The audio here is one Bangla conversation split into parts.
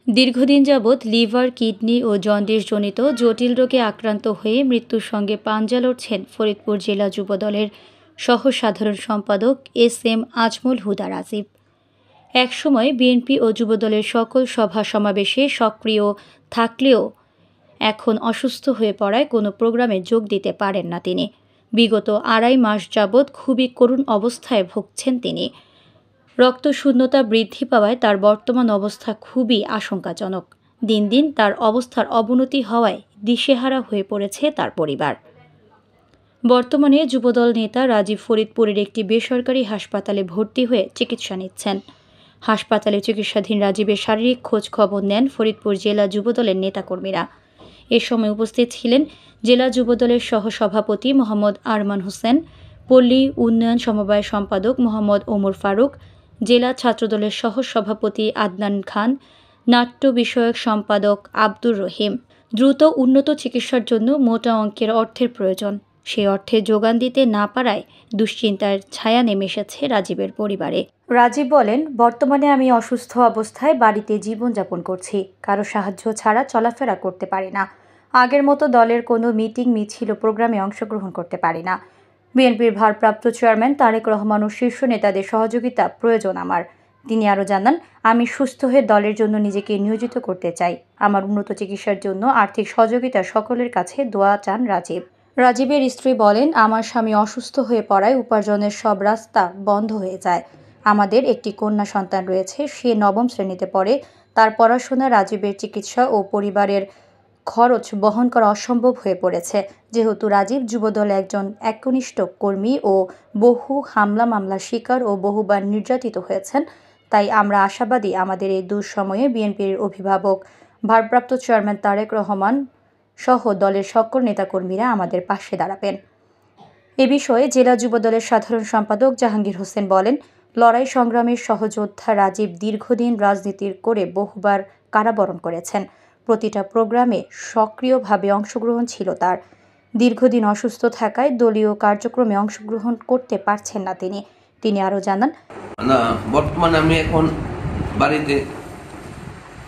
দীর্ঘদিন যাবৎ লিভার, কিডনি ও জন্ডিসজনিত জটিল রোগে আক্রান্ত হয়ে মৃত্যুর সঙ্গে পাঞ্জা লড়ছেন ফরিদপুর জেলা যুবদলের সহ-সাধারণ সম্পাদক এস.এম. আজমল হুদা রাজীব। একসময় বিএনপি ও যুবদলের সকল সভা-সমাবেশে সক্রিয় থাকলেও এখন অসুস্থ হয়ে পড়ায় কোনো প্রোগ্রামে যোগ দিতে পারেন না তিনি। বিগত ২.৫ মাস যাবৎ খুবই করুণ অবস্থায় ভুগছেন তিনি। রক্তশূন্যতা বৃদ্ধি পাওয়ায় তার বর্তমান অবস্থা খুবই আশঙ্কাজনক। দিন দিন তার অবস্থার অবনতি হওয়ায় দিশেহারা হয়ে পড়েছে তার পরিবার। বর্তমানে যুবদল নেতা রাজীব ফরিদপুরের একটি বেসরকারি হাসপাতালে ভর্তি হয়ে চিকিৎসা নিচ্ছেন। হাসপাতালে চিকিৎসাধীন রাজীবের শারীরিক খোঁজ খবর নেন ফরিদপুর জেলা যুবদলের নেতাকর্মীরা। এ সময় উপস্থিত ছিলেন জেলা যুবদলের সহসভাপতি মোহাম্মদ আরমান হোসেন, পল্লী উন্নয়ন সমবায় সম্পাদক মোহাম্মদ ওমর ফারুক, জেলা ছাত্রদলের সহসভাপতি আদনান খান, নাট্য বিষয়ক সম্পাদক আব্দুর রহিম। দ্রুত উন্নত চিকিৎসার জন্য মোটা অঙ্কের অর্থের প্রয়োজন। সেই অর্থে যোগান দিতে না পারায় দুশ্চিন্তার ছায়া নেমে এসেছে রাজীবের পরিবারে। রাজীব বলেন, বর্তমানে আমি অসুস্থ অবস্থায় বাড়িতে জীবনযাপন করছি। কারো সাহায্য ছাড়া চলাফেরা করতে পারি না। আগের মতো দলের কোনো মিটিং, মিছিল ও প্রোগ্রামে অংশগ্রহণ করতে পারি না। বিএনপির ভারপ্রাপ্ত চেয়ারম্যান তারেক রহমান ও শীর্ষ নেতাদের সহযোগিতা প্রয়োজন আমার। তিনি আরও জানান, আমি সুস্থ হয়ে দলের জন্য নিজেকে নিয়োজিত করতে চাই। আমার উন্নত চিকিৎসার জন্য আর্থিক সহযোগিতা সকলের কাছে দোয়া চান রাজীব। রাজীবের স্ত্রী বলেন, আমার স্বামী অসুস্থ হয়ে পড়ায় উপার্জনের সব রাস্তা বন্ধ হয়ে যায়। আমাদের একটি কন্যা সন্তান রয়েছে, সে ৯ম শ্রেণীতে পড়ে। তার পড়াশোনা, রাজীবের চিকিৎসা ও পরিবারের খরচ বহন করা অসম্ভব হয়ে পড়েছে। যেহেতু রাজীব যুবদলে একজন একনিষ্ঠ কর্মী ও বহু হামলা মামলার শিকার ও বহুবার নির্যাতিত হয়েছেন, তাই আমরা আশাবাদী আমাদের এই দুঃসময়ে বিএনপির অভিভাবক ভারপ্রাপ্ত চেয়ারম্যান তারেক রহমান সহ দলের সকল নেতাকর্মীরা আমাদের পাশে দাঁড়াবেন। এ বিষয়ে জেলা যুবদলের সাধারণ সম্পাদক জাহাঙ্গীর হোসেন বলেন, লড়াই সংগ্রামের সহযোদ্ধা রাজীব দীর্ঘদিন রাজনীতি করে বহুবার কারাবরণ করেছেন। প্রতিটা প্রোগ্রামে সক্রিয়ভাবে অংশগ্রহণ ছিল তার। দীর্ঘদিন অসুস্থ থাকায় দলীয় কার্যক্রমে অংশগ্রহণ করতে পারছেন না তিনি আরও জানান, না, বর্তমানে আমি এখন বাড়িতে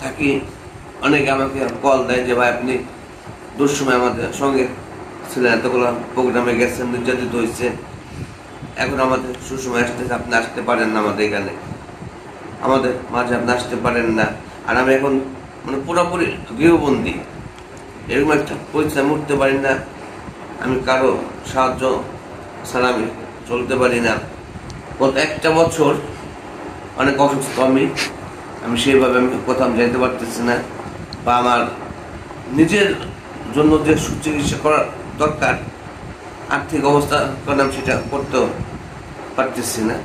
থাকি। অনেকে আমাকে কল দেয় যে ভাই আপনি দুঃসময় আমাদের সঙ্গে ছিলেন, এতগুলো প্রোগ্রামে গেছেন, নির্যাতিত হয়েছে, এখন আমাদের সুসময় আসতেছে, আপনি আসতে পারেন না আমাদের এখানে, আমাদের মাঝে আপনি আসতে পারেন না। আর আমি এখন পুরোপুরি গৃহবন্দী, এরকম একটা পরিচয় উঠতে পারি না। আমি কারো সাহায্য ছাড়া আমি চলতে পারি না। গত একটা বছর অনেক অসুস্থ আমি সেইভাবে কোথাও যাইতে পারতেছি না, বা আমার নিজের জন্য যে সুচিকিৎসা করার দরকার আর্থিক অবস্থা কারণে আমি সেটা করতেও পারতেছি না।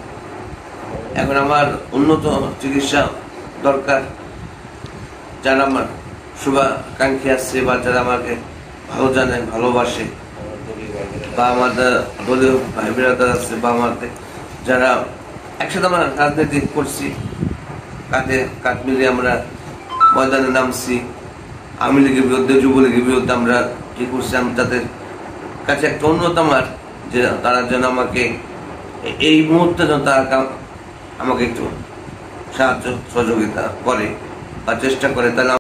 এখন আমার উন্নত চিকিৎসা দরকার। যারা আমার শুভাকাঙ্ক্ষী আছে বা যারা আমাকে ভালো জানে, ভালোবাসে, বা আমাদের দলীয় ভাই বিরাদার আছে, বা আমাদের যারা একসাথে আমরা রাজনীতি করছি, কাঁধে কাঁধ মিলিয়ে আমরা ময়দানে নামছি, আওয়ামী লীগের বিরুদ্ধে, যুবলীগের বিরুদ্ধে আমরা কি করছি, আমি তাদের কাছে একটা অনুরোধ আমার যে তারা যেন আমাকে এই মুহূর্তে যেন তারা আমাকে একটু সাহায্য সহযোগিতা করে বা চেষ্টা করে, তাহলে